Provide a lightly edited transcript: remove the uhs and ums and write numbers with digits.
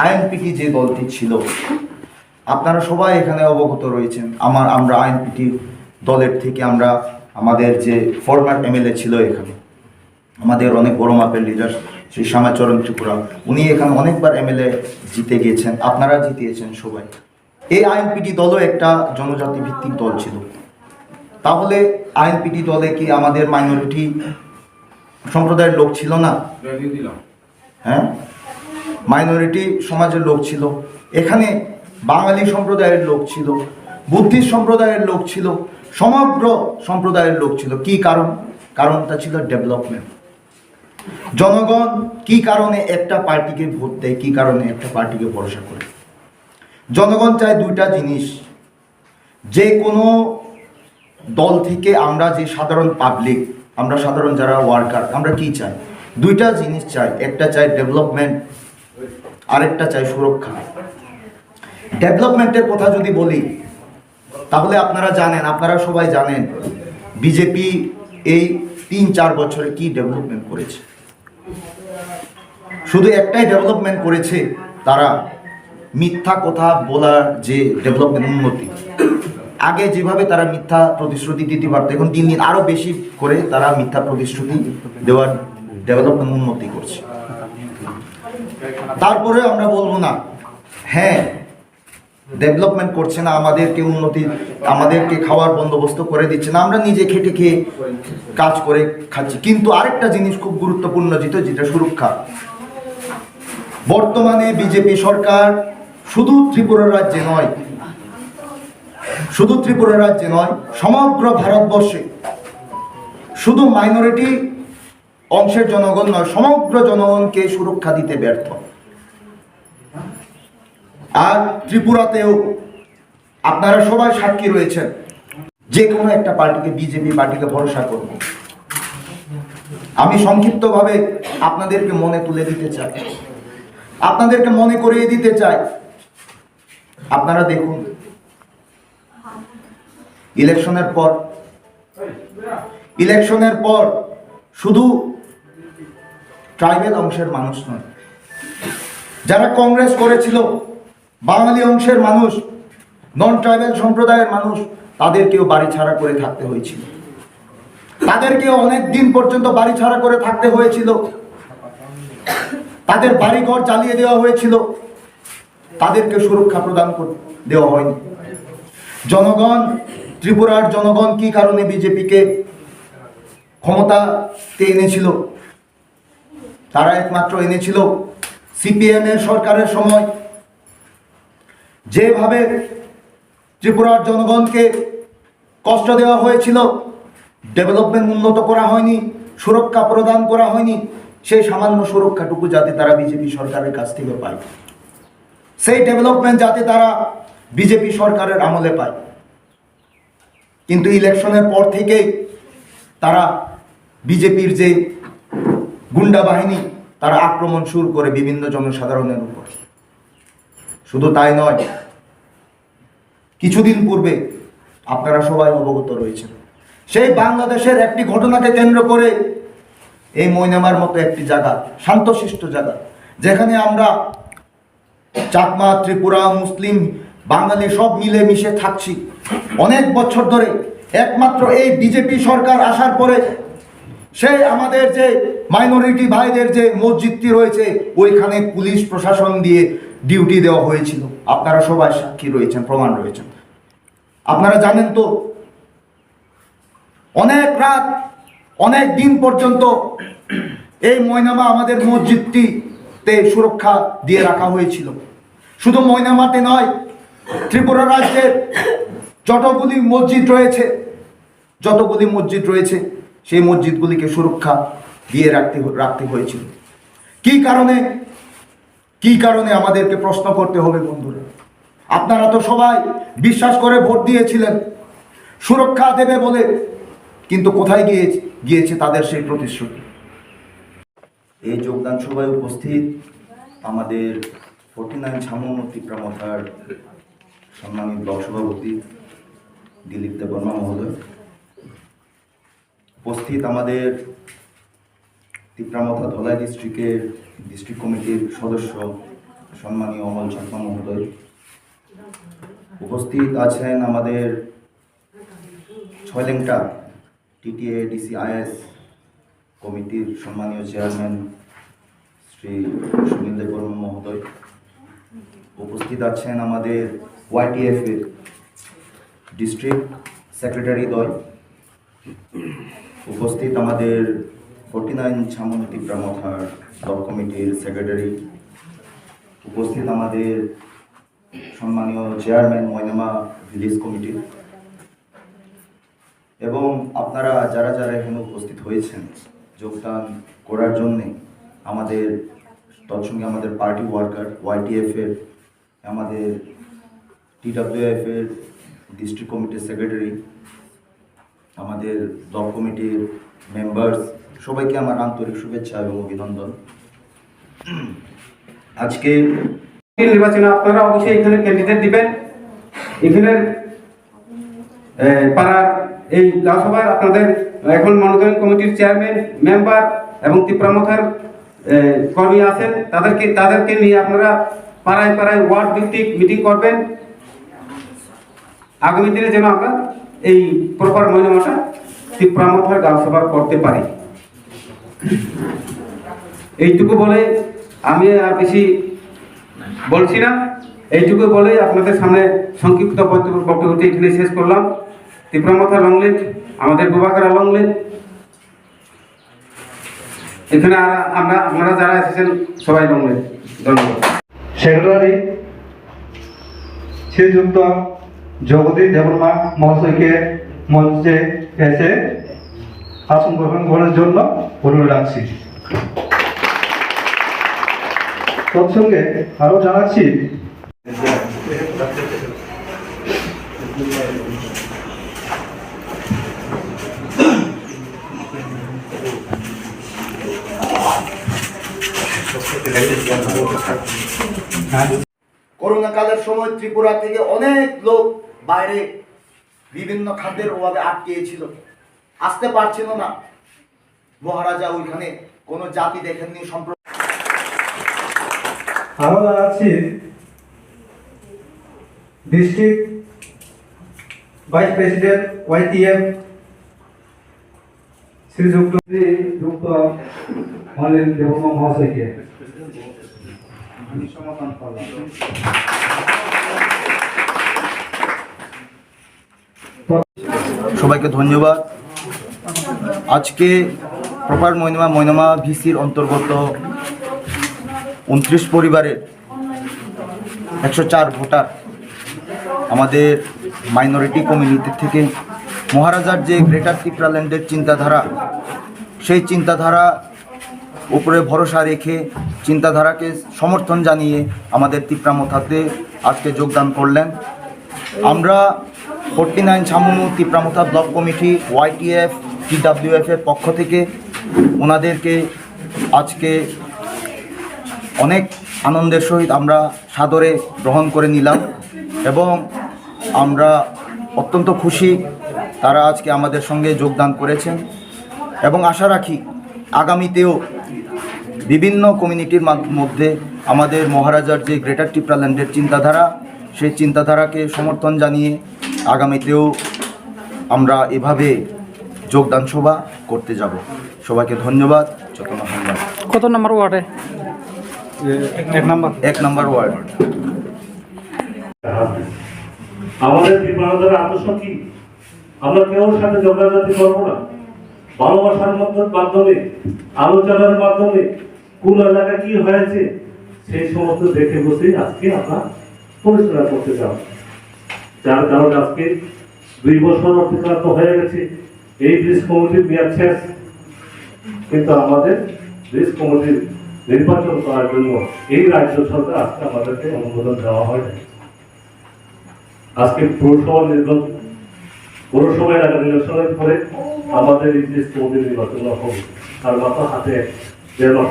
INPT যে দলটি ছিল, আপনারা সবাই এখানে অবগত রয়েছেন। আমরা আইএনপিটি দলের থেকে আমাদের যে ফরমার এমএলএ ছিল এখানে, আমাদের অনেক বড় মাপের লিডার শ্রী শ্যামাচরণ ত্রিপুরা, উনি এখানে অনেকবার এমএলএ জিতে গিয়েছেন, আপনারা জিতিয়েছেন সবাই। এই আইএনপিটি দলও একটা জনজাতি ভিত্তিক দল ছিল। তাহলে আইএনপিটি দলে কি আমাদের মাইনরিটি সম্প্রদায়ের লোক ছিল না? হ্যাঁ, মাইনরিটি সমাজের লোক ছিল, এখানে বাঙালি সম্প্রদায়ের লোক ছিল, বুদ্ধিস্ট সম্প্রদায়ের লোক ছিল, সমগ্র সম্প্রদায়ের লোক ছিল। কি কারণটা ছিল ডেভেলপমেন্ট। জনগণ কি কারণে একটা পার্টিকে ভোট দেয়, কি কারণে একটা পার্টিকে ভরসা করে? জনগণ চায় দুইটা জিনিস। যে কোনো দল থেকে আমরা যে সাধারণ পাবলিক, আমরা সাধারণ যারা ওয়ার্কার, আমরা কি চাই? দুইটা জিনিস চাই। একটা চাই ডেভেলপমেন্ট, আরেকটা চাই সুরক্ষা। ডেভেলপমেন্টের কথা যদি বলি, তাহলে আপনারা সবাই জানেন বিজেপি এই ৩-৪ বছরে কি ডেভেলপমেন্ট করেছে। শুধু একটাই ডেভেলপমেন্ট করেছে, তারা মিথ্যা কথা বলার যে ডেভেলপমেন্ট, উন্নতি। আগে যেভাবে তারা মিথ্যা প্রতিশ্রুতি দিতে পারত, এখন দিন দিন আরো বেশি করে তারা মিথ্যা প্রতিশ্রুতি দেওয়ার ডেভেলপমেন্ট উন্নতি করছে। তারপরে আমরা বলবো না হ্যাঁ ডেভেলপমেন্ট করছে না, আমাদেরকে খাওয়ার বন্দোবস্ত করে দিচ্ছে না, আমরা নিজে খেটে খেয়ে কাজ করে খাচ্ছি। কিন্তু আরেকটা জিনিস খুব গুরুত্বপূর্ণ, যেটা সুরক্ষা। বর্তমানে বিজেপি সরকার শুধু ত্রিপুরা রাজ্যে নয়, সমগ্র ভারতবর্ষে শুধু মাইনরিটি অংশের জনগণ নয়, সমগ্র জনগণকে সুরক্ষা দিতে ব্যর্থ। আর ত্রিপুরাতেও আপনারা সবাই সাক্ষী রয়েছেন, যে কোনো একটা পার্টিকে, বিজেপি পার্টিকে ভরসা করব। আমি সংক্ষিপ্তভাবে আপনাদেরকে মনে তুলে দিতে চাই, আপনাদেরকে মনে করিয়ে দিতে চাই। আপনারা দেখুন, ইলেকশনের পর শুধু ট্রাইবেল অংশের মানুষ নয়, যারা কংগ্রেস করেছিল, বাঙালি অংশের মানুষ, নন ট্রাইবেল সম্প্রদায়ের মানুষ, তাদেরকেও বাড়ি ছাড়া করে থাকতে হয়েছিল। তাদেরকেও অনেক দিন পর্যন্ত বাড়ি ছাড়া করে থাকতে হয়েছিল। তাদের বাড়িঘর জ্বালিয়ে দেওয়া হয়েছিল, তাদেরকে সুরক্ষা প্রদান দেওয়া হয়নি। ত্রিপুরার জনগণ কি কারণে বিজেপিকে ক্ষমতাতে এনেছিল? তারা একমাত্র এনেছিল সিপিএম এর সরকারের সময়। যেভাবে ত্রিপুরার জনগণকে কষ্ট দেওয়া হয়েছিল, ডেভেলপমেন্ট উন্নত করা হয়নি, সুরক্ষা প্রদান করা হয়নি, সেই সামান্য সুরক্ষাটুকু যাতে তারা বিজেপি সরকারের কাছ থেকে পায়, সেই ডেভেলপমেন্ট যাতে তারা বিজেপি সরকারের আমলে পায়। কিন্তু ইলেকশনের পর থেকে তারা বিজেপির যে গুন্ডা বাহিনী, তারা আক্রমণ শুরু করে বিভিন্ন জনসাধারণের উপর। শুধু তাই নয়, কিছুদিন পূর্বে আপনারা সবাই অবগত রয়েছেন, সেই বাংলাদেশের একটি ঘটনাকে কেন্দ্র করে এই মৈনামার মতো একটি জায়গা, শান্তশিষ্ট জায়গা, যেখানে আমরা চাকমা, ত্রিপুরা, মুসলিম, বাঙালি সব মিলে মিশে থাকছি অনেক বছর ধরে। একমাত্র এই বিজেপি সরকার আসার পরে সেই আমাদের যে মাইনরিটি ভাইদের যে মসজিদটি রয়েছে, ওইখানে পুলিশ প্রশাসন দিয়ে ডিউটি দেওয়া হয়েছিল। আপনারা সবাই সাক্ষী রয়েছেন, প্রমাণ রয়েছেন। আপনারা জানেন তো, অনেক রাত, অনেক দিন পর্যন্ত এই মৈনামা আমাদের মসজিদটিতে সুরক্ষা দিয়ে রাখা হয়েছিল। শুধু মৈনামাতে নয়, ত্রিপুরা রাজ্যের যতগুলি মসজিদ রয়েছে সেই মসজিদগুলিকে সুরক্ষা দিয়ে রাখতে হয়েছিল। কি কারণে আমাদেরকে প্রশ্ন করতে হবে বন্ধুরা। আপনারা তো সবাই বিশ্বাস করে ভোট দিয়েছিলেন সুরক্ষা দেবে বলে, কিন্তু কোথায় গিয়েছে তাদের সেই প্রতিশ্রুতি? এই যোগদান সভায় উপস্থিত আমাদের 49 ছামুন ত্রিপুরামথার সম্মানিত ব্লক সভাপতি দিলীপ দেববর্মা মহোদয়, উপস্থিত আমাদের ত্রিপুরামথা ধলাই ডিস্ট্রিক্ট কমিটির সদস্য সম্মানীয় অমল চাকমা মহোদয়, উপস্থিত আছেন আমাদের ছয়লেংটা টিটিএ ডিসিআইএস কমিটির সম্মানীয় চেয়ারম্যান শ্রী সুনীল দেববর্মা মহোদয়, উপস্থিত আছেন আমাদের ওয়াইটিএফ এর ডিস্ট্রিক্ট সেক্রেটারি দল, উপস্থিত আমাদের 49 ছামন তিপ্রামথার দল কমিটির সেক্রেটারি, উপস্থিত আমাদের সম্মানীয় চেয়ারম্যান ময়নামা ভিলেজ কমিটির, এবং আপনারা যারা যারা এখানে উপস্থিত হয়েছেন যোগদান করার জন্যে, আমাদের তৎসঙ্গে আমাদের পার্টি ওয়ার্কার, ওয়াইটিএফ এর, আমাদের টিডব্লিউএফ এর ডিস্ট্রিক্ট কমিটির সেক্রেটারি, আমাদের দল কমিটির মেম্বার্স, সবাইকে আমার আন্তরিক শুভেচ্ছা এবং অভিনন্দন। আজকে নির্বাচনে আপনারা অবশ্যই এখানে ক্যান্ডিডেট দিবেন। এখানে পাড়ার এই গাঁওসভার আপনাদের এখন মনোনয়ন কমিটির চেয়ারম্যান, মেম্বার এবং তিপ্রামথার কর্মী আছেন, তাদেরকে নিয়ে আপনারা পাড়ায় পাড়ায় ওয়ার্ড ভিত্তিক মিটিং করবেন। আগামী দিনে যেন আমরা এই প্রপার মহিনামাটা তিপ্রামথার গাঁওসভা করতে পারি, এইটুকু বলে আমি আর বেশি বলছি না। এইটুকু বলে আপনাদের সামনে সংক্ষিপ্ত বক্তব্যটি এখানে শেষ করলাম। তিপ্রামথা লংলেট, আমাদের গোবাকারা লংলেট, এখানে আপনারা যারা এসেছেন সবাই লংলেট। ধন্যবাদ। সেক্রেটারি শ্রীযুক্ত জগদীশ দেববর্মা মহাশয়কে মঞ্চে এসে আসন গ্রহণ করার জন্য অনুরোধ রাখছি। তৎসঙ্গে আরো জানাচ্ছি করোনা কালের সময় ত্রিপুরা থেকে অনেক লোক বাইরে বিভিন্ন খাদ্যের অভাবে আটকেছিল, আসতে পারছিল না। মহারাজা ওইখানে কোনো জাতি দেখেননি, সম্প্রদায়। আরো জানাচ্ছি ডিস্ট্রিক্ট ভাইস প্রেসিডেন্ট ওয়াইটিএফ শ্রীযুক্ত মলিন দেববর্মা মহাশয়কে সমর্থন করলাম। সবাইকে ধন্যবাদ। আজকে প্রপার ময়নামা ভিসির অন্তর্গত 29 পরিবারের 104 ভোটার আমাদের মাইনরিটি কমিউনিটি থেকে মহারাজার যে গ্রেটার ত্রিপুরাল্যান্ডের চিন্তাধারা, সেই চিন্তাধারা উপরে ভরসা রেখে চিন্তাধারাকে সমর্থন জানিয়ে আমাদের তিপ্রামথাতে আজকে যোগদান করলেন। আমরা 49 Chhamanu Tipra Motha block committee, YTF, টিডব্লিউএফ এর পক্ষ থেকে ওনাদেরকে আজকে অনেক আনন্দের সহিত আমরা সাদরে গ্রহণ করে নিলাম এবং আমরা অত্যন্ত খুশি তারা আজকে আমাদের সঙ্গে যোগদান করেছেন এবং আশা রাখি আগামীতেও বিভিন্ন কমিউনিটির মধ্যে আমাদের মহারাজার যে গ্রেটার ত্রিপুরাল্যান্ডের চিন্তাধারা, সেই চিন্তাধারাকে সমর্থন জানিয়ে আগামীতেও আমরা এভাবে যোগদান সভা করতে যাব। সবাইকে ধন্যবাদ। যতনা ধন্যবাদ। কত নম্বর ওয়ার্ডে? 1 নম্বর ওয়ার্ড। আমাদের বিপ্লবীদের আদর্শ কি? আমরা কেউ সাথে ঝগড়াঝাটি করবো না, ভালোবাসার মাধ্যমে, আলোচনার মাধ্যমে কোন এলাকা কি হয়েছে সেই সমস্ত দেখে বসে আজকে আমরা পরিচালনা করতে যাব। যার কারণে আজকে 2 বছর অতিক্রান্ত হয়ে গেছে, এই ব্রিজ কমিটির মেয়াদ শেষ, কিন্তু আমাদের ব্রিজ কমিটির নির্বাচন করার জন্য এই রাজ্য সরকার আজকে আমাদেরকে অনুমোদন দেওয়া হয়। আজকে পৌরসভা এলাকা নির্বাচনের পরে আমাদের এই ব্রিজ কমিটির নির্বাচন হবে, আর মাত্র হাতে